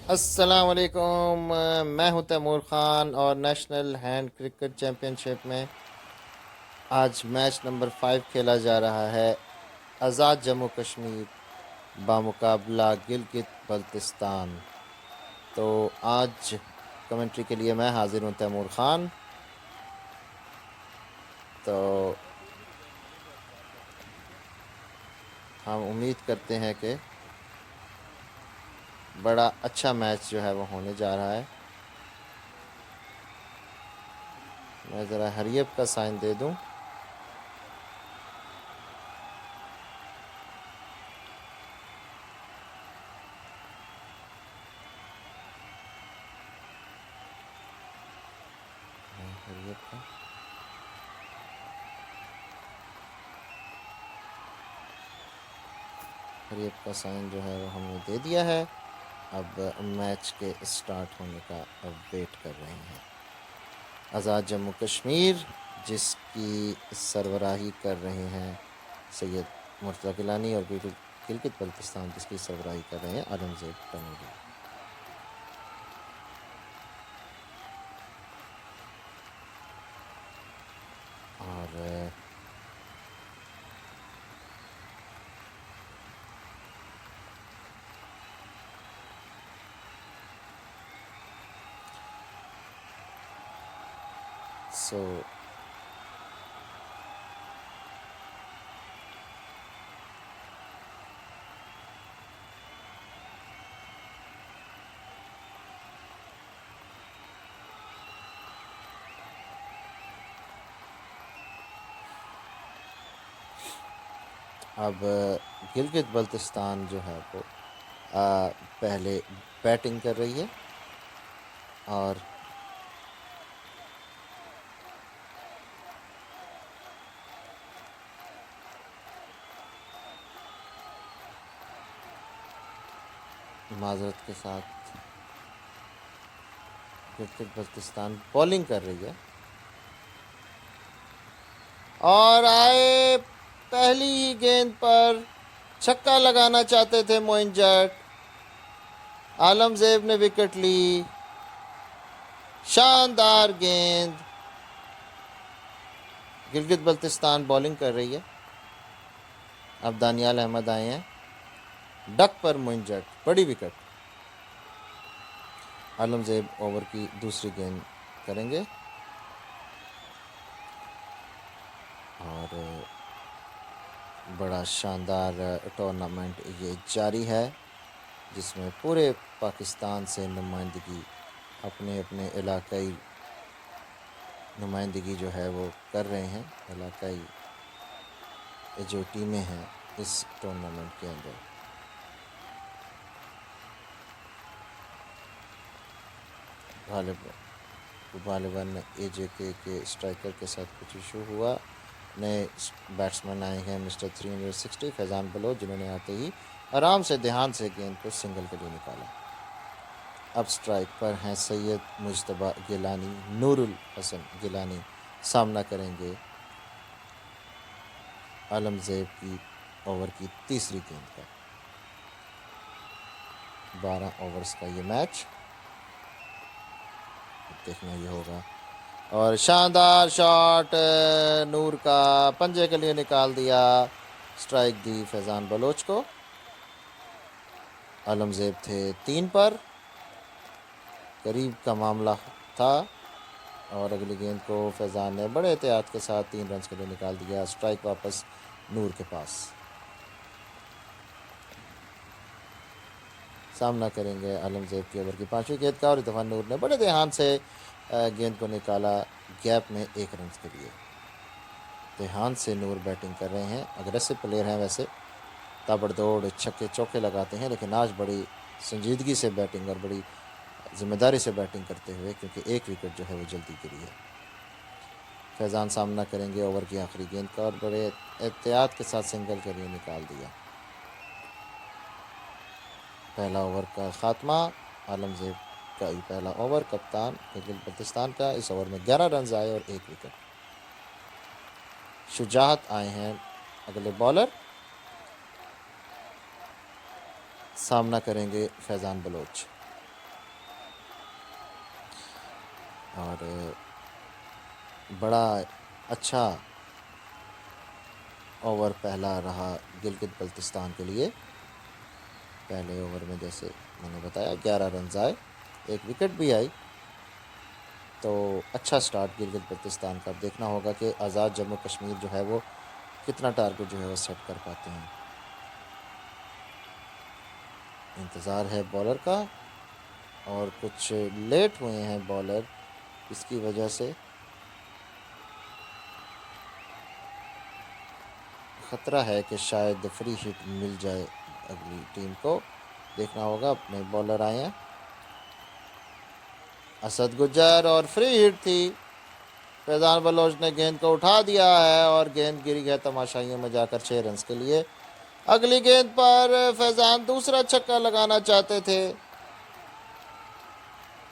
अस्सलाम वालेकुम। मैं हूं तैमूर ख़ान और नेशनल हैंड क्रिकेट चैम्पियनशिप में आज मैच नंबर 5 खेला जा रहा है। आज़ाद जम्मू कश्मीर बामुकाबला गिलगित बल्तिस्तान। तो आज कमेंट्री के लिए मैं हाजिर हूं तैमूर ख़ान। तो हम उम्मीद करते हैं कि बड़ा अच्छा मैच जो है वो होने जा रहा है। मैं ज़रा हरियप का साइन दे दूं। हरियप का हरियप का साइन जो है वो हमने दे दिया है। अब मैच के स्टार्ट होने का अब वेट कर रहे हैं। आज़ाद जम्मू कश्मीर जिसकी सरबराही कर रहे हैं सैयद मुर्तज़ा गिलानी और गिलगित बल्तिस्तान जिसकी सरबराही कर रहे हैं औरंगज़ेब तनूरी। और सो अब गिलगित बल्तिस्तान जो है वो पहले बैटिंग कर रही है और माजरत के साथ गिलगित बल्तिस्तान बॉलिंग कर रही है और आए पहली ही गेंद पर छक्का लगाना चाहते थे मोइन जट। आलमजेब ने विकेट ली। शानदार गेंद। गिलगित बल्तिस्तान बॉलिंग कर रही है। अब दानियाल अहमद आए हैं डक पर मोइन जट, बड़ी विकेट। आलमजेब ओवर की दूसरी गेंद करेंगे और बड़ा शानदार टूर्नामेंट ये जारी है जिसमें पूरे पाकिस्तान से नुमाइंदगी अपने अपने इलाकाई नुमाइंदगी जो है वो कर रहे हैं। इलाकाई जो टीमें हैं इस टूर्नामेंट के अंदर। गालिबन AJK के स्ट्राइकर के साथ कुछ इशू हुआ। नए बैट्समैन आए हैं मिस्टर 360 फैज़ान बलोच, जिन्होंने आते ही आराम से ध्यान से गेंद को सिंगल के लिए निकाला। अब स्ट्राइक पर हैं सैयद मुजतबा गिलानी, नूरुल हसन गिलानी सामना करेंगे आलमजेब की ओवर की तीसरी गेंद का। 12 ओवर्स का ये मैच देखना ये होगा। और शानदार शॉट नूर का पंजे के लिए निकाल दिया। स्ट्राइक दी फैज़ान बलोच को। आलमजेब थे 3 पर, करीब का मामला था और अगली गेंद को फैज़ान ने बड़े एहतियात के साथ 3 रन के लिए निकाल दिया। स्ट्राइक वापस नूर के पास। सामना करेंगे आलमजेब की ओवर की 5वीं गेंद का और इस दफ़ा नूर ने बड़े ध्यान से गेंद को निकाला गैप में 1 रन के लिए। ध्यान से नूर बैटिंग कर रहे हैं। अग्रेसिव प्लेयर हैं वैसे, ताबड़तोड़ छक्के चौके लगाते हैं, लेकिन आज बड़ी संजीदगी से बैटिंग और बड़ी जिम्मेदारी से बैटिंग करते हुए, क्योंकि 1 विकेट जो है वो जल्दी गिरी है। फैज़ान सामना करेंगे ओवर की आखिरी गेंद का और बड़े एहतियात के साथ सिंगल के लिए निकाल दिया। पहला ओवर का ख़ात्मा। आलमजेब का ही पहला ओवर कप्तान गिलगित बल्तिस्तान का। इस ओवर में 11 रन आए और 1 विकेट। शुजात आए हैं अगले बॉलर। सामना करेंगे फैज़ान बलोच। और बड़ा अच्छा ओवर पहला रहा गिलगित बल्तिस्तान के लिए। पहले ओवर में जैसे मैंने बताया 11 रन आए, एक विकेट भी आई, तो अच्छा स्टार्ट गिलगित बल्तिस्तान का। अब देखना होगा कि आज़ाद जम्मू कश्मीर जो है वो कितना टारगेट जो है वो सेट कर पाते हैं। इंतज़ार है बॉलर का, और कुछ लेट हुए हैं बॉलर, इसकी वजह से ख़तरा है कि शायद फ्री हिट मिल जाए अगली टीम को। देखना होगा। अपने बॉलर आए हैं असद गुज्जर, और फ्री हिट थी। फैज़ान बलोच ने गेंद को उठा दिया है और गेंद गिरी है तमाशाइयों में जाकर 6 रन के लिए। अगली गेंद पर फैज़ान दूसरा छक्का लगाना चाहते थे,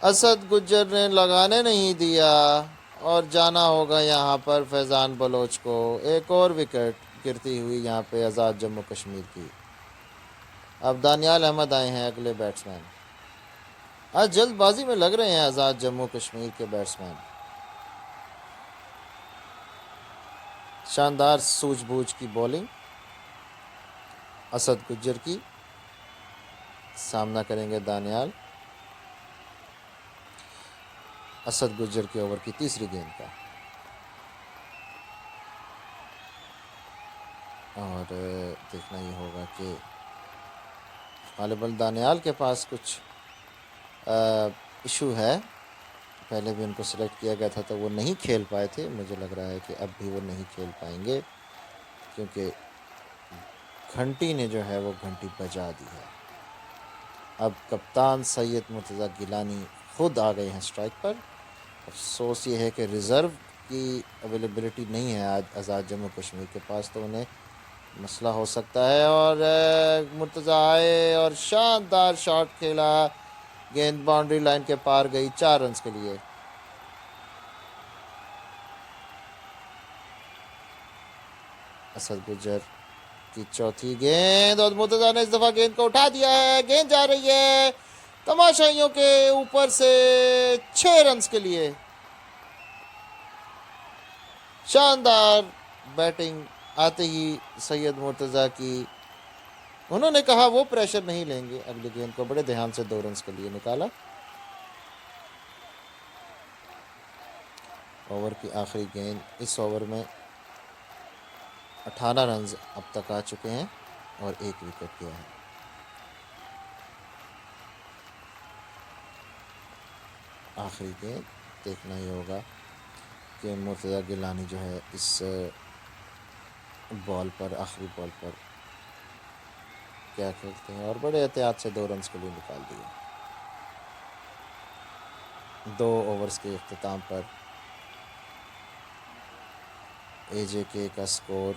असद गुज्जर ने लगाने नहीं दिया, और जाना होगा यहाँ पर फैज़ान बलोच को। एक और विकेट गिरती हुई यहाँ पे आज़ाद जम्मू कश्मीर की। अब दानियाल अहमद आए हैं अगले बैट्समैन। आज जल्दबाजी में लग रहे हैं आज़ाद जम्मू कश्मीर के बैट्समैन। शानदार सूझबूझ की बॉलिंग असद गुज्जर की। सामना करेंगे दानियाल। असद गुज्जर के ओवर की तीसरी गेंद का, और देखना ये होगा कि गालिबन दानियाल के पास कुछ इशू है। पहले भी उनको सिलेक्ट किया गया था तो वो नहीं खेल पाए थे। मुझे लग रहा है कि अब भी वो नहीं खेल पाएंगे, क्योंकि घंटी ने जो है वो घंटी बजा दी है। अब कप्तान सैयद मुर्तज़ा गिलानी खुद आ गए हैं स्ट्राइक पर। अफसोस ये है कि रिज़र्व की अवेलेबिलिटी नहीं है आज आज़ाद जम्मू कश्मीर के पास, तो उन्हें मसला हो सकता है। और मुर्तज़ा आए और शानदार शॉट खेला, गेंद बाउंड्री लाइन के पार गई 4 रन के लिए। असद गुज्जर की चौथी गेंद, और मुर्तज़ा ने इस दफ़ा गेंद को उठा दिया है। गेंद जा रही है तमाशाइयों के ऊपर से 6 रन के लिए। शानदार बैटिंग आते ही सैयद मुर्तज़ा की। उन्होंने कहा वो प्रेशर नहीं लेंगे, अगली गेंद को बड़े ध्यान से 2 रन के लिए निकाला। ओवर की आखिरी गेंद। इस ओवर में 18 रन अब तक आ चुके हैं और 1 विकेट गया है। आखिरी गेंद। देखना ही होगा कि मुर्तज़ा गिलानी जो है इस बॉल पर, आखिरी बॉल पर क्या खेलते हैं, और बड़े एहतियात से 2 रन के लिए निकाल दिए। 2 ओवर्स के अख्ताम पर AJK का स्कोर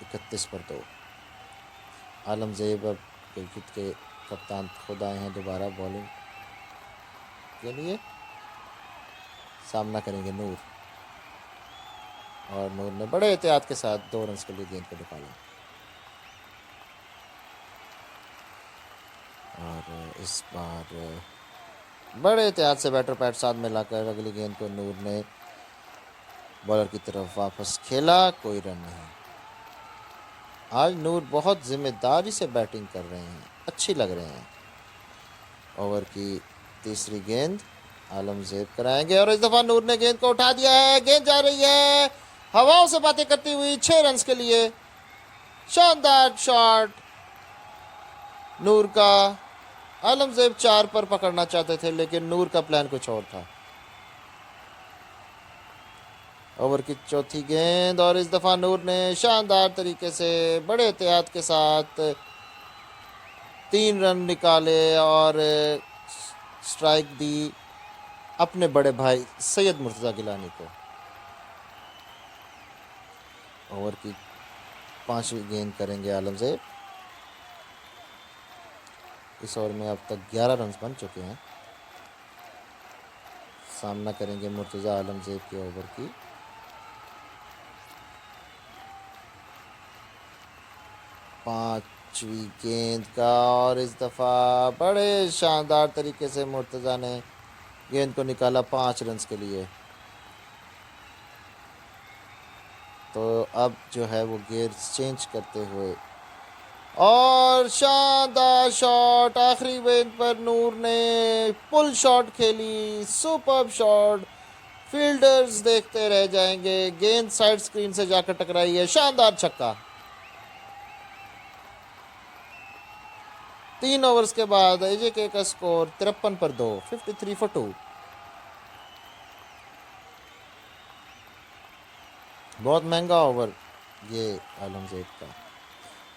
31 पर 2। आलमज़ेब अब गिलगित के कप्तान खुद आए हैं दोबारा बॉलिंग के लिए। सामना करेंगे नूर, और नूर ने बड़े एहतियात के साथ 2 रन के लिए गेंद को निकाला, और इस बार बड़े एहतियात से बैटर पैट साथ में लाकर अगली गेंद को नूर ने बॉलर की तरफ वापस खेला। कोई रन नहीं। आज नूर बहुत जिम्मेदारी से बैटिंग कर रहे हैं, अच्छी लग रहे हैं। ओवर की तीसरी गेंद आलमज़ेब कराएंगे, और इस दफ़ा नूर ने गेंद को उठा दिया है। गेंद जा रही है हवाओं से बातें करती हुई 6 रन के लिए। शानदार शॉट नूर का। आलमज़ेब 4 पर पकड़ना चाहते थे, लेकिन नूर का प्लान कुछ और था। ओवर की चौथी गेंद, और इस दफ़ा नूर ने शानदार तरीके से बड़े एहतियात के साथ 3 रन निकाले और स्ट्राइक दी अपने बड़े भाई सैयद मुर्तज़ा गिलानी को। ओवर की 5वीं गेंद करेंगे आलमज़ेब। इस ओवर में अब तक 11 रन बन चुके हैं। सामना करेंगे मुर्तज़ा आलमज़ेब के ओवर की। पांचवी गेंद का, और इस दफ़ा बड़े शानदार तरीके से मुर्तज़ा ने गेंद को निकाला 5 रन के लिए। तो अब जो है वो गियर चेंज करते हुए और शानदार शॉट, आखिरी गेंद पर नूर ने पुल शॉट खेली, सुपर्ब शॉट, फील्डर्स देखते रह जाएंगे। गेंद साइड स्क्रीन से जाकर टकराई है, शानदार छक्का। 3 ओवर्स के बाद एजेके का स्कोर 53 पर 2, 53 for 2। बहुत महंगा ओवर ये आलमज़ेब का।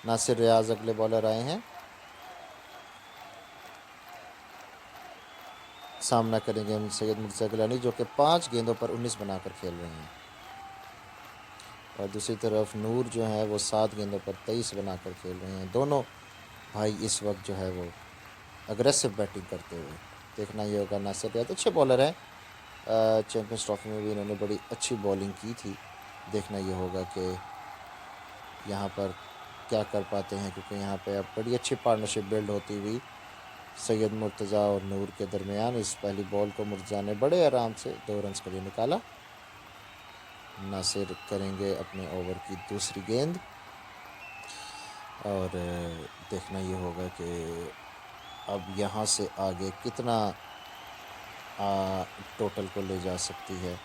नासिर रियाज अगले बॉलर आए हैं, सामना करेंगे सैयद मुर्तज़ा गिलानी जो कि 5 गेंदों पर 19 बनाकर खेल रहे हैं। और दूसरी तरफ नूर जो है वो 7 गेंदों पर 23 बनाकर खेल रहे हैं। दोनों भाई इस वक्त जो है वो अग्रेसिव बैटिंग करते हुए। देखना ये होगा, नासिर रियाज अच्छे बॉलर हैं, चैम्पियंस ट्रॉफी में भी इन्होंने बड़ी अच्छी बॉलिंग की थी। देखना ये होगा कि यहाँ पर क्या कर पाते हैं, क्योंकि यहाँ पे अब बड़ी अच्छी पार्टनरशिप बिल्ड होती हुई सैयद मुर्तज़ा और नूर के दरमियान। इस पहली बॉल को मुर्तज़ा ने बड़े आराम से 2 रन के लिए निकाला। नासिर करेंगे अपने ओवर की दूसरी गेंद और देखना ये होगा कि अब यहाँ से आगे कितना टोटल को ले जा सकती है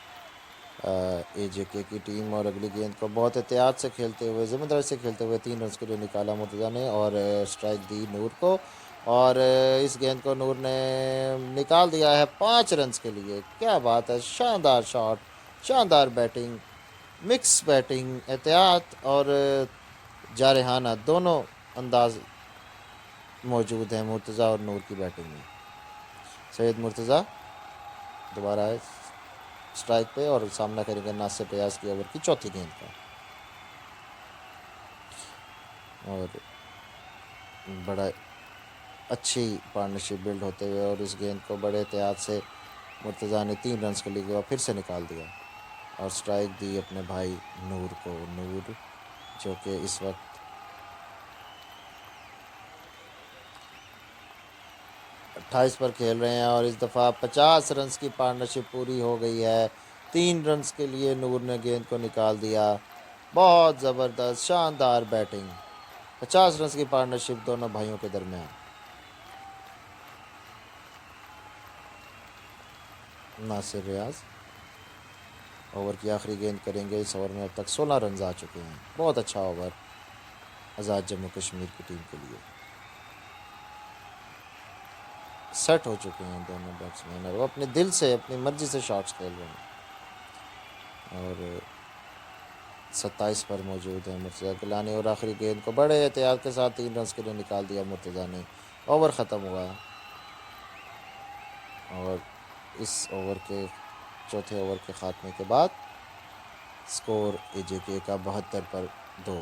एजेके की टीम। और अगली गेंद को बहुत एहतियात से खेलते हुए, ज़िम्मेदारी से खेलते हुए 3 रन के लिए निकाला मुर्तज़ा ने और स्ट्राइक दी नूर को। और इस गेंद को नूर ने निकाल दिया है 5 रन के लिए। क्या बात है, शानदार शॉट, शानदार बैटिंग, मिक्स बैटिंग, एहतियात और जारहाना दोनों अंदाज मौजूद हैं मुर्तज़ा और नूर की बैटिंग में। सैयद मुर्तज़ा दोबारा है स्ट्राइक पे और सामना करेंगे नासिर रियाज की ओवर की चौथी गेंद का। और बड़ा अच्छी पार्टनरशिप बिल्ड होते हुए और इस गेंद को बड़े एहतियात से मुर्तज़ा ने 3 रन के लिए फिर से निकाल दिया और स्ट्राइक दी अपने भाई नूर को। नूर जो कि इस वक्त 28 पर खेल रहे हैं और इस दफ़ा 50 रन की पार्टनरशिप पूरी हो गई है। 3 रन के लिए नूर ने गेंद को निकाल दिया। बहुत ज़बरदस्त शानदार बैटिंग, 50 रन की पार्टनरशिप दोनों भाइयों के दरमियान। नासिर रियाज ओवर की आखिरी गेंद करेंगे। इस ओवर में अब तक 16 रन आ चुके हैं। बहुत अच्छा ओवर आज़ाद जम्मू कश्मीर की टीम के लिए। सेट हो चुके हैं दोनों बैट्समैन और वो अपने दिल से, अपनी मर्जी से शॉट्स खेल रहे हैं। और 27 पर मौजूद है मुर्तज़ा गिलानी और आखिरी गेंद को बड़े एहतियात के साथ 3 रन के लिए निकाल दिया मुर्तज़ा ने। ओवर ख़त्म हुआ और इस ओवर के चौथे ओवर के ख़ात्मे के बाद स्कोर एजेके का 72 पर 2।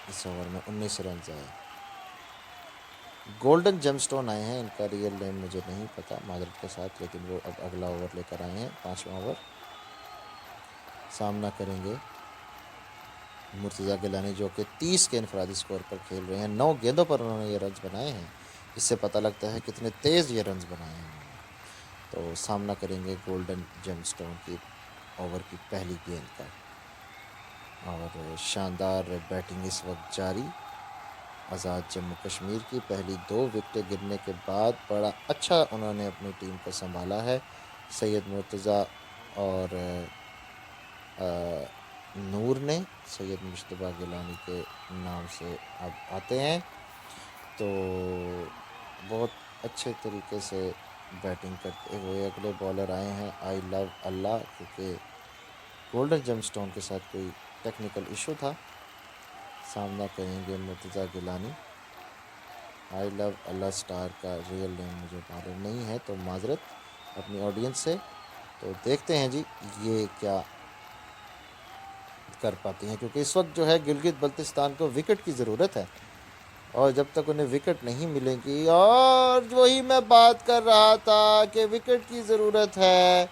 इस ओवर में 19 रन आए। गोल्डन जेमस्टोन आए हैं, इनका रियल नेम मुझे नहीं पता माजरत के साथ, लेकिन वो अब अगला ओवर लेकर आए हैं, 5वां ओवर। सामना करेंगे मुर्तज़ा गिलानी जो कि 30 के इनफरादी स्कोर पर खेल रहे हैं। 9 गेंदों पर उन्होंने ये रन्स बनाए हैं। इससे पता लगता है कितने तेज़ ये रन्स बनाए हैं। तो सामना करेंगे गोल्डन जेमस्टोन की ओवर की पहली गेंद का। और शानदार बैटिंग इस वक्त जारी आज़ाद जम्मू कश्मीर की। पहली 2 विकेटें गिरने के बाद बड़ा अच्छा उन्होंने अपनी टीम को संभाला है। सैयद मुर्तज़ा और नूर ने सैयद मुश्तबा गिलानी के नाम से अब आते हैं। तो बहुत अच्छे तरीके से बैटिंग करते हुए अगले बॉलर आए हैं आई लव अल्लाह, क्योंकि गोल्डन जेमस्टोन के साथ कोई टेक्निकल इशू था। सामना करेंगे Murtaza Gilani. I love Allah star का रियल नेम मुझे मालूम नहीं है, तो माजरत अपनी ऑडियंस से। तो देखते हैं जी ये क्या कर पाती हैं, क्योंकि इस वक्त जो है गिलगित बल्तिस्तान को विकेट की ज़रूरत है और जब तक उन्हें विकेट नहीं मिलेंगी, और वही मैं बात कर रहा था कि विकेट की ज़रूरत है।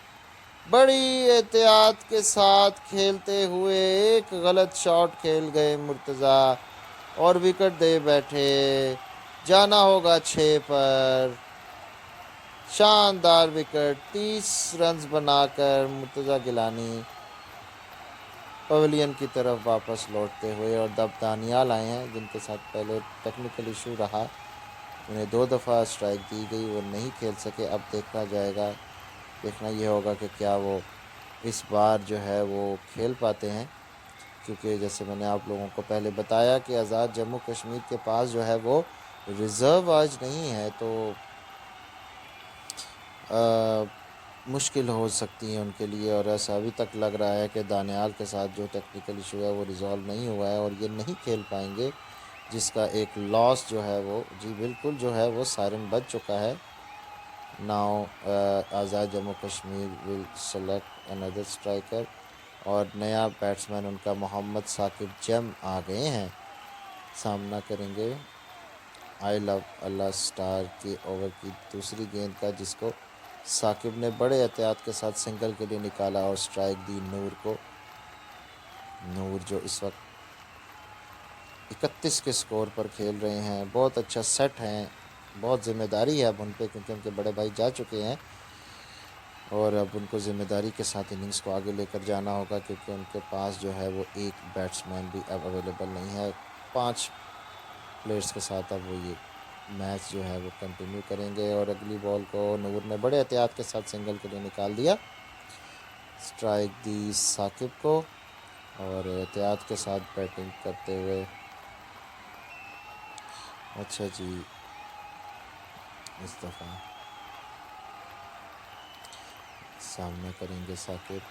बड़ी एहतियात के साथ खेलते हुए एक गलत शॉट खेल गए मुर्तज़ा और विकेट दे बैठे। जाना होगा 6 पर। शानदार विकेट, 30 रन्स बनाकर मुर्तज़ा गिलानी पवेलियन की तरफ वापस लौटते हुए। और तब दानियाल आए हैं जिनके साथ पहले टेक्निकल इशू रहा, उन्हें 2 दफ़ा स्ट्राइक दी गई, वो नहीं खेल सके। अब देखा जाएगा, देखना ये होगा कि क्या वो इस बार जो है वो खेल पाते हैं, क्योंकि जैसे मैंने आप लोगों को पहले बताया कि आज़ाद जम्मू कश्मीर के पास जो है वो रिज़र्व आज नहीं है, तो मुश्किल हो सकती है उनके लिए। और ऐसा अभी तक लग रहा है कि दानियाल के साथ जो टेक्निकल इशू है वो रिज़ॉल्व नहीं हुआ है और ये नहीं खेल पाएंगे, जिसका एक लॉस जो है वो जी बिल्कुल जो है वो सायरन बज चुका है। Now Azad Jammu Kashmir will select another striker, और नया बैट्समैन उनका मोहम्मद साकिब जम आ गए हैं, सामना करेंगे आई लव अल्लाह स्टार के ओवर की दूसरी गेंद का, जिसको साकिब ने बड़े एहतियात के साथ सिंगल के लिए निकाला और स्ट्राइक दी नूर को। नूर जो इस वक्त 31 के स्कोर पर खेल रहे हैं, बहुत अच्छा सेट हैं, बहुत ज़िम्मेदारी है अब उन पर, क्योंकि उनके बड़े भाई जा चुके हैं और अब उनको ज़िम्मेदारी के साथ इनिंग्स को आगे लेकर जाना होगा, क्योंकि उनके पास जो है वो एक बैट्समैन भी अब अवेलेबल नहीं है। 5 प्लेयर्स के साथ अब वो ये मैच जो है वो कंटिन्यू करेंगे। और अगली बॉल को नूर ने बड़े एहतियात के साथ सिंगल के लिए निकाल दिया, स्ट्राइक दी साकिब को, और एहतियात के साथ बैटिंग करते हुए। अच्छा जी, इस दफ़ा सामना करेंगे Saqib.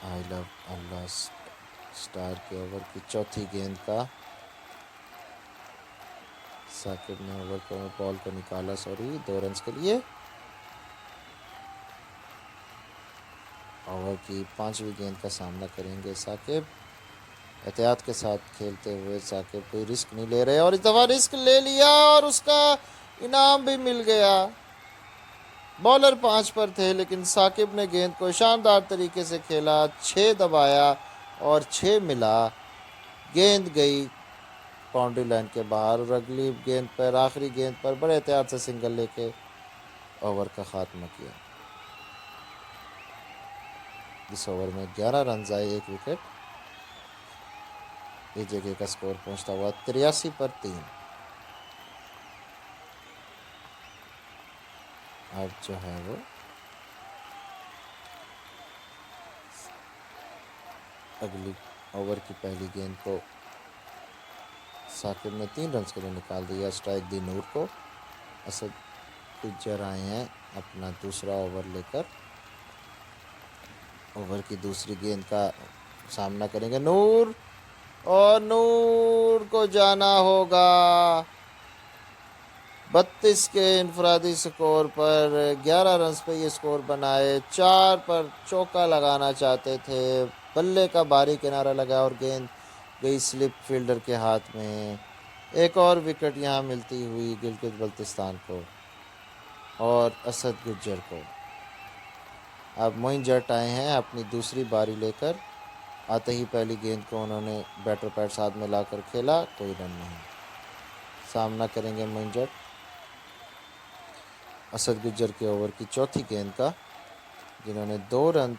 I love Allah star के ओवर की चौथी गेंद का साकिब ने ओवर को बॉल को निकाला, 2 रन्स के लिए। ओवर की 5वीं गेंद का सामना करेंगे साकिब, एहतियात के साथ खेलते हुए। साकिब कोई रिस्क नहीं ले रहे और इस दफ़ा रिस्क ले लिया और उसका इनाम भी मिल गया। बॉलर 5 पर थे, लेकिन साकिब ने गेंद को शानदार तरीके से खेला, 6 दबाया और 6 मिला। गेंद गई बाउंड्री लाइन के बाहर और अगली गेंद पर, आखिरी गेंद पर बड़े एहतियात से सिंगल लेके ओवर का ख़ात्मा किया। इस ओवर में 11 रन आए, 1 विकेट। इस जगह का स्कोर पहुंचता हुआ 83 पर 3। अब जो है वो अगली ओवर की पहली गेंद को साकिब ने 3 रन के लिए निकाल दिया, स्ट्राइक दी नूर को। असद गुज्जर आए हैं अपना दूसरा ओवर लेकर, ओवर की दूसरी गेंद का सामना करेंगे नूर, और नूर को जाना होगा 32 के इनफरादी स्कोर पर। 11 रन पे ये स्कोर बनाए, 4 पर चौका लगाना चाहते थे, बल्ले का भारी किनारा लगा और गेंद गई स्लिप फील्डर के हाथ में। एक और विकेट यहाँ मिलती हुई गिलगित बल्तिस्तान को और असद गुज्जर को। अब मोइन जट आए हैं अपनी दूसरी बारी लेकर, आते ही पहली गेंद को उन्होंने बैटर पैड साथ में लाकर खेला, कोई रन नहीं। सामना करेंगे मोइन जट असद गुज्जर के ओवर की चौथी गेंद का, जिन्होंने 2 रन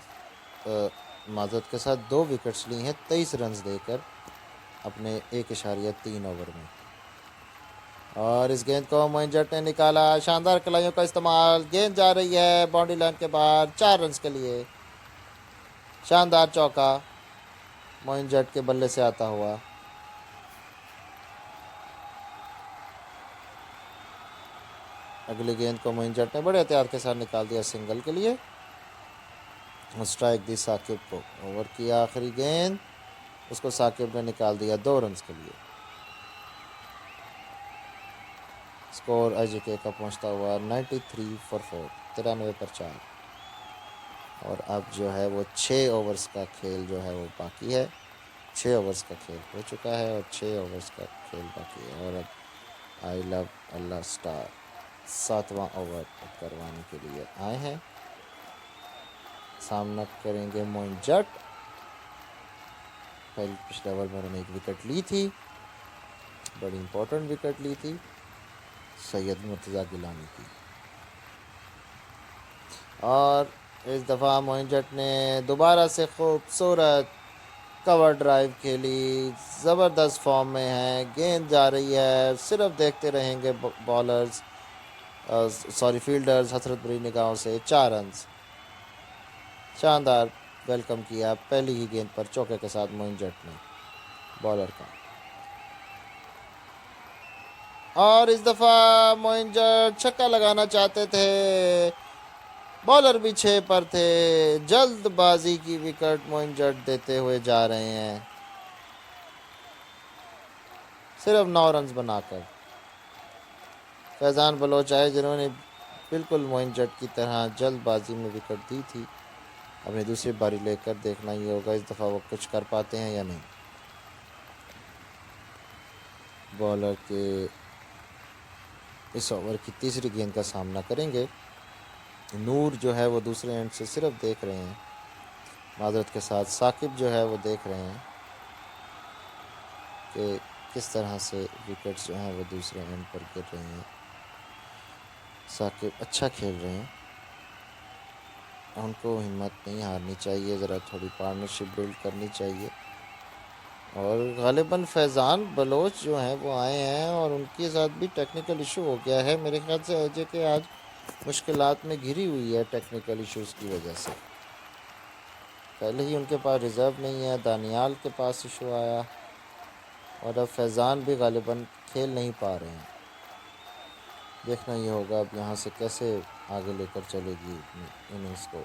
माजत के साथ 2 विकेट्स ली हैं 23 रन देकर अपने 1.3 ओवर में। और इस गेंद को मोइन जट ने निकाला, शानदार कलाइयों का इस्तेमाल, गेंद जा रही है बाउंड्री लाइन के बाहर, 4 रन के लिए। शानदार चौका मोइन जट के बल्ले से आता हुआ। अगली गेंद को मोइन जट ने बड़े एहतियात के साथ निकाल दिया सिंगल के लिए, स्ट्राइक दी साकिब को। ओवर की आखिरी गेंद, उसको साकिब ने निकाल दिया 2 रन के लिए। स्कोर अजके का पहुंचता हुआ 93 फॉर 4, 93 पर 4। और अब जो है वो 6 ओवर्स का खेल जो है वो बाकी है। 6 ओवर्स का खेल हो चुका है और 6 ओवर्स का खेल बाकी है। और अब आई लव अल्लाह स्टार 7वां ओवर करवाने के लिए आए हैं, सामना करेंगे मोइन जट। पहले पिछले ओवर में उन्होंने 1 विकेट ली थी, बड़ी इंपॉर्टेंट विकेट ली थी, सैयद मुर्तज़ा गिलानी की। और इस दफ़ा मोइन जट ने दोबारा से खूबसूरत कवर ड्राइव खेली, ज़बरदस्त फॉर्म में है, गेंद जा रही है, सिर्फ देखते रहेंगे बॉलर्स, सॉरी फील्डर्स हसरत भरी निगाहों से। 4 रन, शानदार वेलकम किया पहली ही गेंद पर चौके के साथ मोइन जट ने बॉलर का। और इस दफ़ा मोइन जट छक्का लगाना चाहते थे, बॉलर भी 6 पर थे, जल्दबाजी की विकेट मोइन जट देते हुए जा रहे हैं सिर्फ 9 रन बनाकर। फैज़ान बलोच आए जिन्होंने बिल्कुल मोइन जट की तरह जल्दबाजी में विकेट दी थी। अपनी दूसरी बारी लेकर देखना ही होगा इस दफ़ा वो कुछ कर पाते हैं या नहीं। बॉलर के इस ओवर की तीसरी गेंद का सामना करेंगे। नूर जो है वो दूसरे एंड से सिर्फ देख रहे हैं, माजरत के साथ साकिब जो है वो देख रहे हैं कि किस तरह से विकेट्स जो हैं वो दूसरे एंड पर गिर रहे हैं। साकिब अच्छा खेल रहे हैं, उनको हिम्मत नहीं हारनी चाहिए, ज़रा थोड़ी पार्टनरशिप बिल्ड करनी चाहिए। और गालिबन फैज़ान बलोच जो हैं वो आए हैं और उनके साथ भी टेक्निकल इशू हो गया है। मेरे ख्याल से एजे के आज मुश्किलात में घिरी हुई है टेक्निकल इश्यूज़ की वजह से। पहले ही उनके पास रिज़र्व नहीं है, दानियाल के पास इशू आया और अब फैज़ान भी गालिबन खेल नहीं पा रहे हैं। देखना ये होगा अब यहाँ से कैसे आगे लेकर चलेगी इनिंग्स को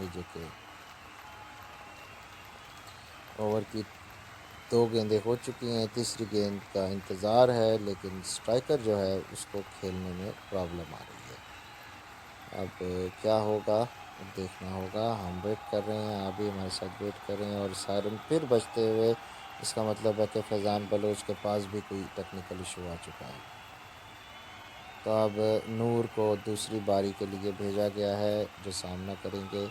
एजे के। ओवर की 2 गेंदें हो चुकी हैं, तीसरी गेंद का इंतज़ार है, लेकिन स्ट्राइकर जो है उसको खेलने में प्रॉब्लम आ रही है। अब क्या होगा अब देखना होगा। हम वेट कर रहे हैं, आप भी हमारे साथ वेट कर रहे हैं। और सायरन फिर बजते हुए, इसका मतलब है कि फैज़ान बलोच के पास भी कोई टेक्निकल इशू आ चुका है। तो अब नूर को दूसरी बारी के लिए भेजा गया है जो सामना करेंगे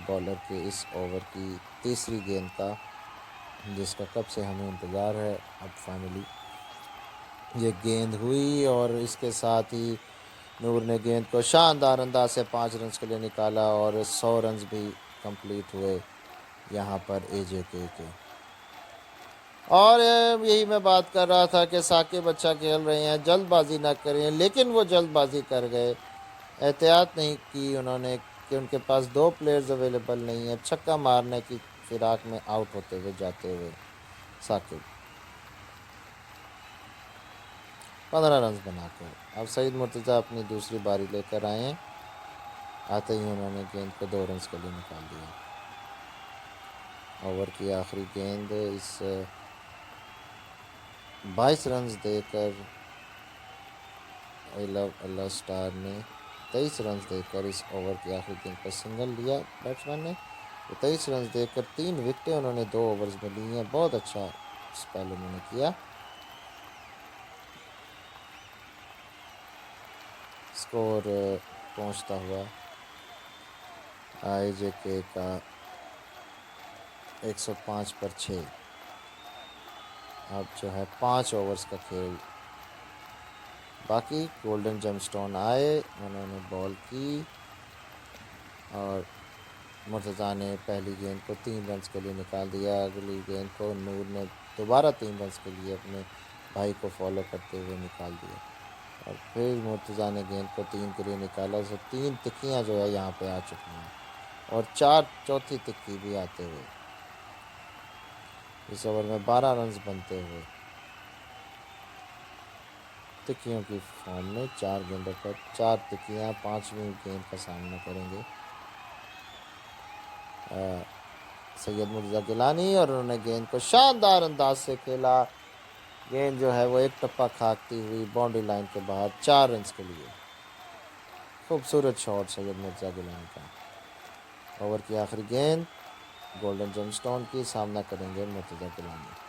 बॉलर के इस ओवर की तीसरी गेंद का, जिसका कब से हमें इंतज़ार है। अब फाइनली ये गेंद हुई और इसके साथ ही नूर ने गेंद को शानदार अंदाज से 5 रन के लिए निकाला और 100 रन भी कंप्लीट हुए यहाँ पर एजे के। और यही मैं बात कर रहा था कि साकिब अच्छा खेल रहे हैं, जल्दबाजी ना करें, लेकिन वो जल्दबाजी कर गए, एहतियात नहीं की उन्होंने कि उनके पास 2 प्लेयर्स अवेलेबल नहीं है। छक्का मारने की फिराक में आउट होते हुए जाते हुए साकिब 15 रन बनाकर। अब सईद मुर्तज़ा अपनी दूसरी बारी लेकर आए हैं, आते ही उन्होंने गेंद को 2 रन के लिए निकाल दिया। ओवर की आखिरी गेंद इस 22 रन देकर आई लव अल्लाह स्टार ने 23 रन देकर इस ओवर की आखिरी गेंद पर सिंगल लिया बैट्समैन ने। तो 23 रन देकर 3 विकेटें उन्होंने 2 ओवर्स में ली हैं। बहुत अच्छा स्पेल उन्होंने किया। स्कोर पहुंचता हुआ आईजेके का 105 पर 6। अब जो है 5 ओवर्स का खेल बाकी। गोल्डन जेमस्टोन आए, उन्होंने बॉल की और मुर्तज़ा ने पहली गेंद को 3 रन के लिए निकाल दिया। अगली गेंद को नूर ने दोबारा 3 रन के लिए अपने भाई को फॉलो करते हुए निकाल दिया और फिर मुर्तज़ा ने गेंद को 3 के लिए निकाला। तो 3 तिक्कियाँ जो है यहाँ पे आ चुकी हैं और 4 चौथी तिक्की भी आते हुए इस ओवर में 12 रन बनते हुए तिक्कियों की फॉर्म में 4 गेंदों पर 4 तिक्कियाँ। 5वीं गेंद का सामना करेंगे सैयद मुर्तज़ा गिलानी और उन्होंने गेंद को शानदार अंदाज से खेला। गेंद जो है वो एक टप्पा खाती हुई बाउंड्री लाइन के बाहर 4 रन के लिए। खूबसूरत शॉट सैयद मुर्तज़ा गिलानी का। ओवर की आखिरी गेंद गोल्डन जेमस्टोन की, सामना करेंगे मुर्तज़ा गिलानी।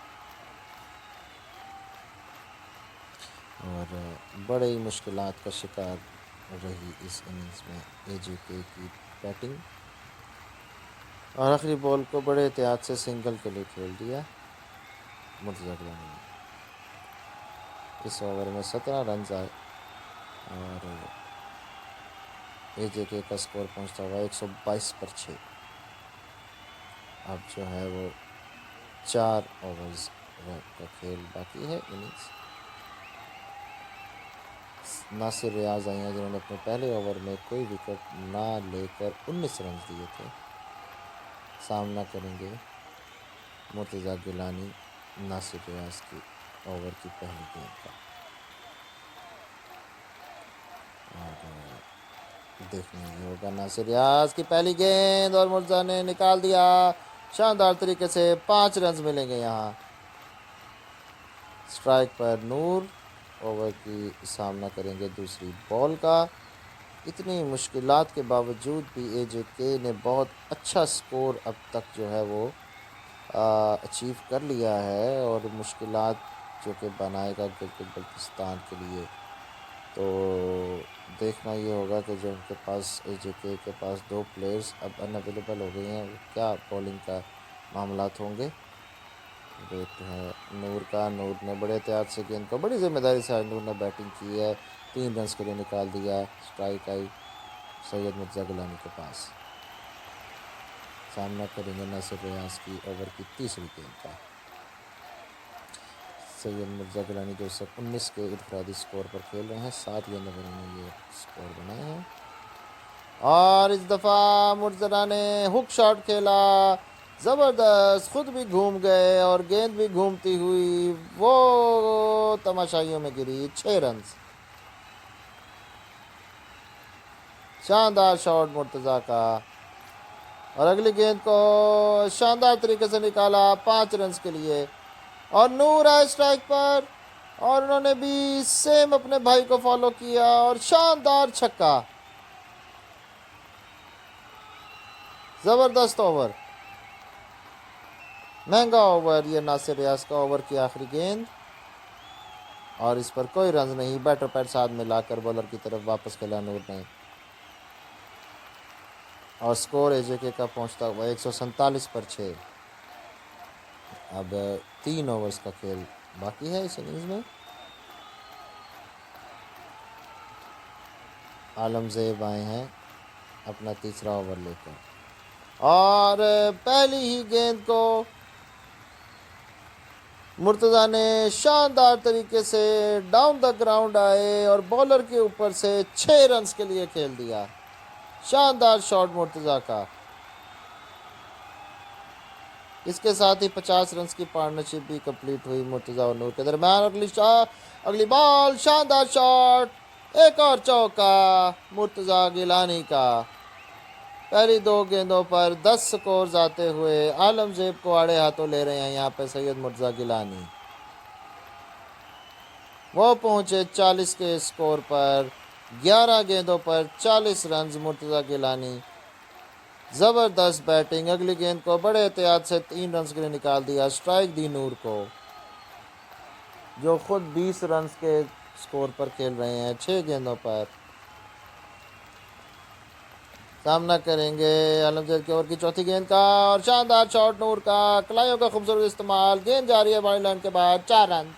और बड़े ही मुश्किलात का शिकार रही इस इनिंग्स में एजेके की बैटिंग और आखिरी बॉल को बड़े एहतियात से सिंगल के लिए खेल दिया मुर्तज़ा गिलानी ने। इस ओवर में 17 रन आए और AJK का स्कोर पहुंचता हुआ 122 पर 6। अब जो है वो 4 ओवर्स का खेल बाकी है इनिंग्स। नासिर रियाज आई हैं जिन्होंने अपने पहले ओवर में कोई विकेट ना लेकर 19 रन दिए थे। सामना करेंगे मुर्तज़ा गिलानी नासिर रियाज की ओवर की पहली गेंद का। और देखने ये होगा नासिर रियाज की पहली गेंद और मुर्तज़ा ने निकाल दिया शानदार तरीके से। 5 रन मिलेंगे यहाँ। स्ट्राइक पर नूर ओवर की सामना करेंगे दूसरी बॉल का। इतनी मुश्किलात के बावजूद भी AJK ने बहुत अच्छा स्कोर अब तक जो है वो अचीव कर लिया है। और मुश्किलात जो कि बनाएगा गिलगित बल्तिस्तान के लिए, तो देखना ये होगा कि जो उनके पास AJK के पास 2 प्लेयर्स अब अनअवेलेबल हो गए हैं, क्या बॉलिंग का मामलात होंगे। वेट है नूर का। नूर ने बड़े एहतियात से गेंद को बड़ी जिम्मेदारी से नूर ने बैटिंग की है। 3 रन के लिए निकाल दिया। स्ट्राइक आई सैयद मुर्तज़ा गिलानी के पास। सामना करेंगे नासिर रियाज की ओवर की तीसरी गेंद का। सैयद मुर्तज़ा गिलानी जो 19 के इनफरादी स्कोर पर खेल रहे हैं। 7 गेंदों पर उन्होंने ये स्कोर बनाए हैं। और इस दफ़ा मुर्तज़ा ने हुक शॉट खेला, ज़बरदस्त, खुद भी घूम गए और गेंद भी घूमती हुई वो तमाशाइयों में गिरी। 6 रन। शानदार शॉट मुर्तज़ा का और अगली गेंद को शानदार तरीके से निकाला 5 रन के लिए। और नूर है स्ट्राइक पर और उन्होंने भी सेम अपने भाई को फॉलो किया और शानदार छक्का। ज़बरदस्त ओवर, महंगा ओवर ये नासिर रियाज का। ओवर की आखिरी गेंद और इस पर कोई रन नहीं। बैटर पैड साथ मिलाकर बॉलर की तरफ वापस खेला नूर ने और स्कोर AJK का पहुंचता हुआ 147 पर 6। अब 3 ओवर्स का खेल बाकी है इस इनिंग्स में। आलमज़ेब आए हैं अपना तीसरा ओवर लेकर और पहली ही गेंद को मुर्तज़ा ने शानदार तरीके से डाउन द ग्राउंड आए और बॉलर के ऊपर से 6 रन के लिए खेल दिया। शानदार शॉट मुर्तज़ा का। इसके साथ ही 50 रन की पार्टनरशिप भी कंप्लीट हुई मुर्तज़ा और नूर के दरमियान। अगली बॉल, शानदार शॉट, एक और चौका मुर्तज़ा गिलानी का। पहली 2 गेंदों पर 10 स्कोर आते हुए आलमज़ेब को आड़े हाथों ले रहे हैं यहाँ पे सैयद मुर्तज़ा गिलानी। वो पहुंचे 40 के स्कोर पर। 11 गेंदों पर 40 रन मुर्तज़ा गिलानी। ज़बरदस्त बैटिंग। अगली गेंद को बड़े एहतियात से 3 रन के लिए निकाल दिया। स्ट्राइक दी नूर को जो खुद 20 रन के स्कोर पर खेल रहे हैं 6 गेंदों पर। सामना करेंगे आलमज़ेब के ओवर की चौथी गेंद का और शानदार शॉट नूर का। कलाइयों का खूबसूरत इस्तेमाल। गेंद जा रही है बाउंड्री लाइन के बाद। 4 रन।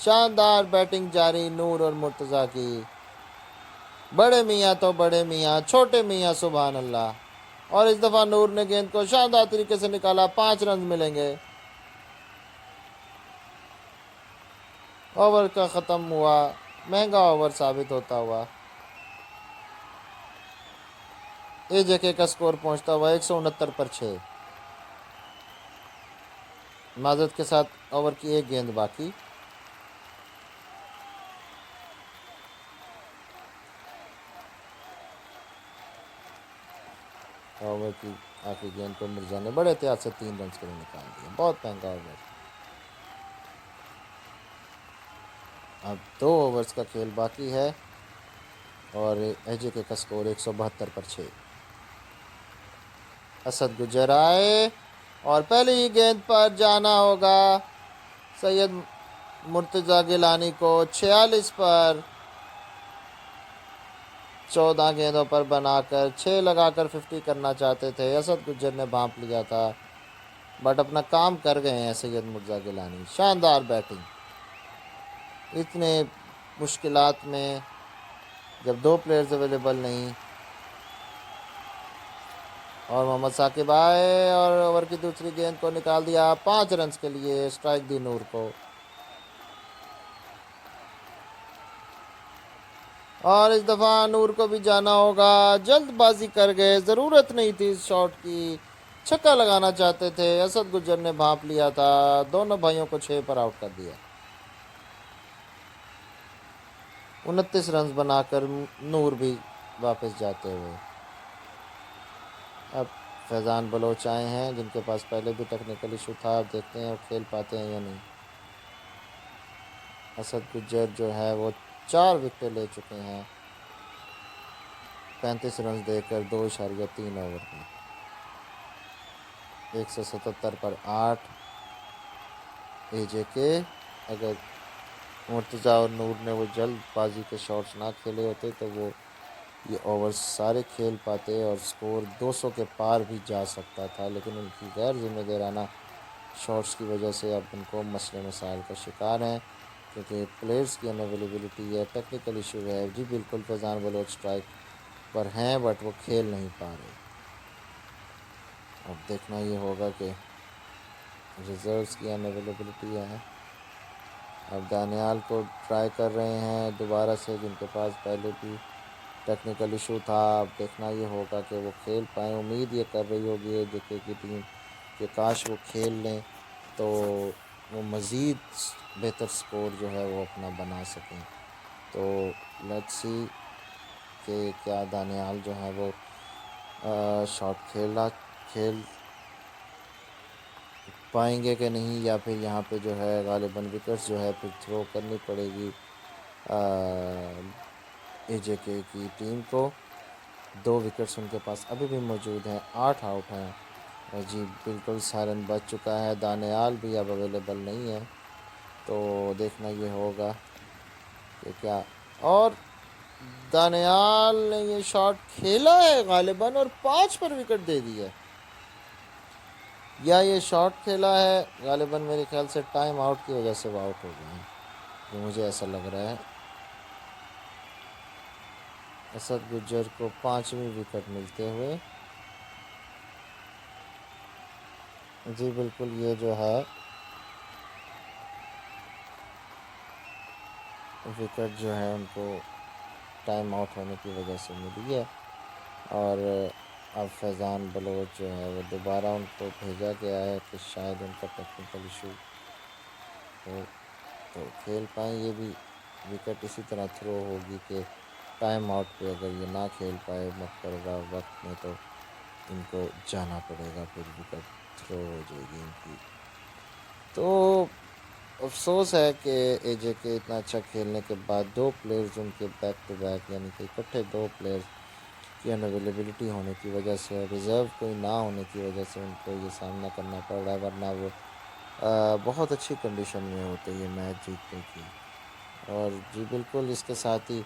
शानदार बैटिंग जारी नूर और मुर्तज़ा की। बड़े मियाँ तो बड़े मियाँ, छोटे मियाँ सुभान अल्लाह। और इस दफ़ा नूर ने गेंद को शानदार तरीके से निकाला। 5 रन मिलेंगे। ओवर का ख़त्म हुआ। महंगा ओवर साबित होता हुआ। AJK का स्कोर पहुंचता हुआ 169 पर 6। माजरत के साथ ओवर की 1 गेंद बाकी। ओवर की आखिरी गेंद को मिर्जा ने बड़े एहतियात से 3 रन के लिए निकाल दिया। बहुत महंगा ओवर। अब 2 ओवर्स का खेल बाकी है और AJK का स्कोर 172 पर 6। असद गुजर आए और पहली ही गेंद पर जाना होगा सैयद मुर्तज़ा गिलानी को। 46 पर 14 गेंदों पर बनाकर 6 लगाकर 50 करना चाहते थे। असद गुजर ने भांप लिया था बट अपना काम कर गए हैं सैयद मुर्तज़ा गिलानी। शानदार बैटिंग। इतने मुश्किलात में, जब 2 प्लेयर्स अवेलेबल नहीं, और मोहम्मद साकिब आए और ओवर की दूसरी गेंद को निकाल दिया 5 रन के लिए, स्ट्राइक दी नूर को। और इस दफ़ा नूर को भी जाना होगा, जल्दबाजी कर गए, ज़रूरत नहीं थी इस शॉट की, छक्का लगाना चाहते थे, असद गुज्जर ने भांप लिया था, दोनों भाइयों को 6 पर आउट कर दिया। 29 रन बनाकर नूर भी वापस जाते हुए। अब फैज़ान बलोच आए हैं, जिनके पास पहले भी टेक्निकल इशू था, अब देखते हैं वो खेल पाते हैं या नहीं। असद गुज्जर जो है वो 4 विकेटें ले चुके हैं, 35 रन देकर 2.3 ओवर में, 177 पर 8। एजे के अगर मुर्तज़ा और नूर ने वो जल्दबाजी के शॉट्स ना खेले होते तो वो ये ओवर सारे खेल पाते और स्कोर 200 के पार भी जा सकता था, लेकिन उनकी गैर जिम्मेदाराना शॉट्स की वजह से अब उनको मसले मसाइल का शिकार हैं, क्योंकि प्लेयर्स की अनअवेलेबिलिटी है, टेक्निकल इशू है। जी बिल्कुल, फैज़ान बलोच स्ट्राइक पर हैं बट वो खेल नहीं पा रहे। अब देखना ये होगा कि रिजर्व्स की अनअवेलेबिलिटी है। अब दानियाल को ट्राई कर रहे हैं दोबारा से, जिनके पास पहले भी टेक्निकल इशू था। अब देखना ये होगा कि वो खेल पाएँ, उम्मीद ये कर रही होगी जेके की टीम कि काश वो खेल लें तो वो मज़ीद बेहतर स्कोर जो है वो अपना बना सकें। तो लेट्स सी कि क्या दानियाल जो है वो शॉट खेल पाएंगे कि नहीं, या फिर यहाँ पे जो है गालिबन विकेट्स जो है फिर थ्रो करनी पड़ेगी एजेके की टीम को। 2 विकेट्स उनके पास अभी भी मौजूद हैं, 8 आउट हैं। जी बिल्कुल, सायरन बज चुका है, दानियाल भी अब अवेलेबल नहीं है, तो देखना ये होगा कि क्या। और दानियाल ने ये शॉट खेला है गालिबन और 5 पर विकेट दे दी है, या ये शॉट खेला है गालिबन, मेरे ख्याल से टाइम आउट की वजह से वो आउट हो गए हैं, जो मुझे ऐसा लग रहा है। असद गुज्जर को 5वीं विकेट मिलते हुए। जी बिल्कुल, ये जो है विकेट जो है उनको टाइम आउट होने की वजह से मिली है, और अब फैज़ान बलोच जो है वो दोबारा उनको भेजा गया है कि शायद उनका टेक्निकल इशू हो तो खेल पाएँ। ये भी विकेट इसी तरह थ्रो होगी कि टाइम आउट पे अगर ये ना खेल पाए मुकर्ररा वक्त में तो इनको जाना पड़ेगा, फिर विकेट थ्रो हो जाएगी इनकी। तो अफसोस है कि एजे के इतना अच्छा खेलने के बाद 2 प्लेयर्स उनके बैक टू बैक, यानी कि इकट्ठे 2 प्लेयर्स की अनअवेलेबिलिटी होने की वजह से और रिज़र्व कोई ना होने की वजह से उनको ये सामना करना पड़ रहा है, वरना वो बहुत अच्छी कंडीशन में होते ये मैच जीतने की। और जी बिल्कुल, इसके साथ ही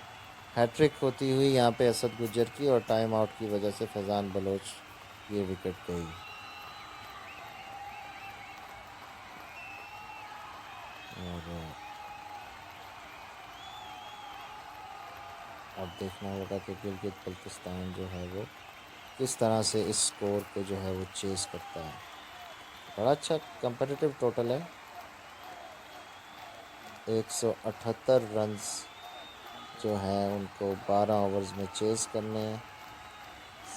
हैट्रिक होती हुई यहाँ पे असद गुज्जर की, और टाइम आउट की वजह से फैज़ान बलोच ये विकेट गई। और अब देखना होगा कि गिलगित बल्तिस्तान जो है वो किस तरह से इस स्कोर को जो है वो चेस करता है। बड़ा अच्छा कंपेटिटिव टोटल है, 178 रन्स जो हैं उनको 12 ओवर्स में चेस करने हैं।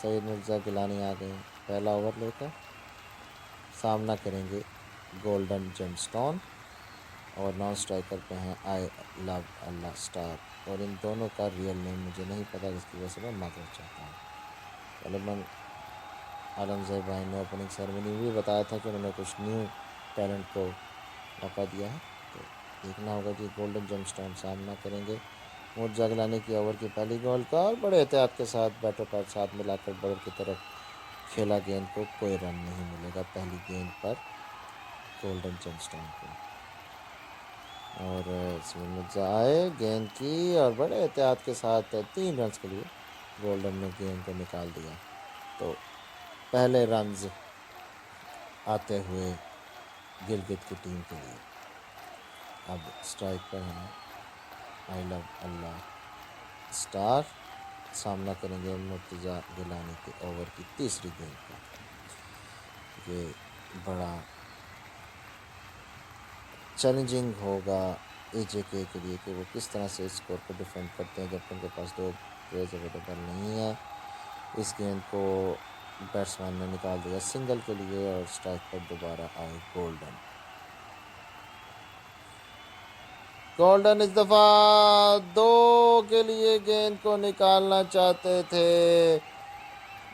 सईद मिर्ज़ा गिलानी आ गए पहला ओवर लेकर, सामना करेंगे गोल्डन जेमस्टोन, और नॉन स्ट्राइकर पे हैं आई लव अल्लाह स्टार, और इन दोनों का रियल नेम मुझे नहीं पता, जिसकी वजह से मैं माफ़ी चाहता हूँ। गलबन आलमज़ेब भाई ने ओपनिंग सेरेमनी में भी बताया था कि उन्होंने कुछ न्यू टैलेंट को मौका दिया है, तो देखना होगा कि गोल्डन जेमस्टोन सामना करेंगे मुर्जा गिलानी की ओवर की पहली बॉल का, और बड़े एहतियात के साथ बैटर पैड साथ मिलाकर बॉलर की तरफ खेला, गेंद को कोई रन नहीं मिलेगा पहली गेंद पर गोल्डन जेमस्टोन को। और इसमें मिर्जा आए, गेंद की, और बड़े एहतियात के साथ 3 रन के लिए गोल्डन ने गेंद को निकाल दिया। तो पहले रन्स आते हुए गिलगित की टीम के लिए। अब स्ट्राइक पर हैं आई लव अल्लाह स्टार। सामना करेंगे मुर्तज़ा गिलानी के ओवर की तीसरी गेंद का। ये बड़ा चैलेंजिंग होगा AJK के लिए कि वो किस तरह से स्कोर को डिफेंड करते हैं जब उनके पास दो प्लेयर्स अवेलेबल नहीं है। इस गेंद को बैट्समैन ने निकाल दिया सिंगल के लिए और स्ट्राइक पर दोबारा आए गोल्डन। गोल्डन इस दफ़ा दो के लिए गेंद को निकालना चाहते थे,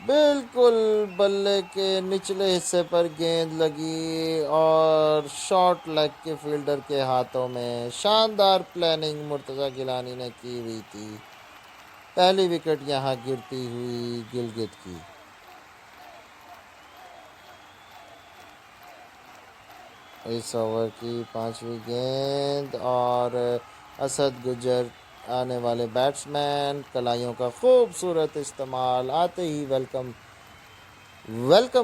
बिल्कुल बल्ले के निचले हिस्से पर गेंद लगी और शॉर्ट लेग के फील्डर के हाथों में। शानदार प्लानिंग मुर्तज़ा गिलानी ने की हुई थी। पहली विकेट यहाँ गिरती हुई गिलगित की। इस ओवर की पांचवी गेंद और असद गुजर आने वाले बैट्समैन, कलाइयों का खूबसूरत इस्तेमाल, आते ही वेलकम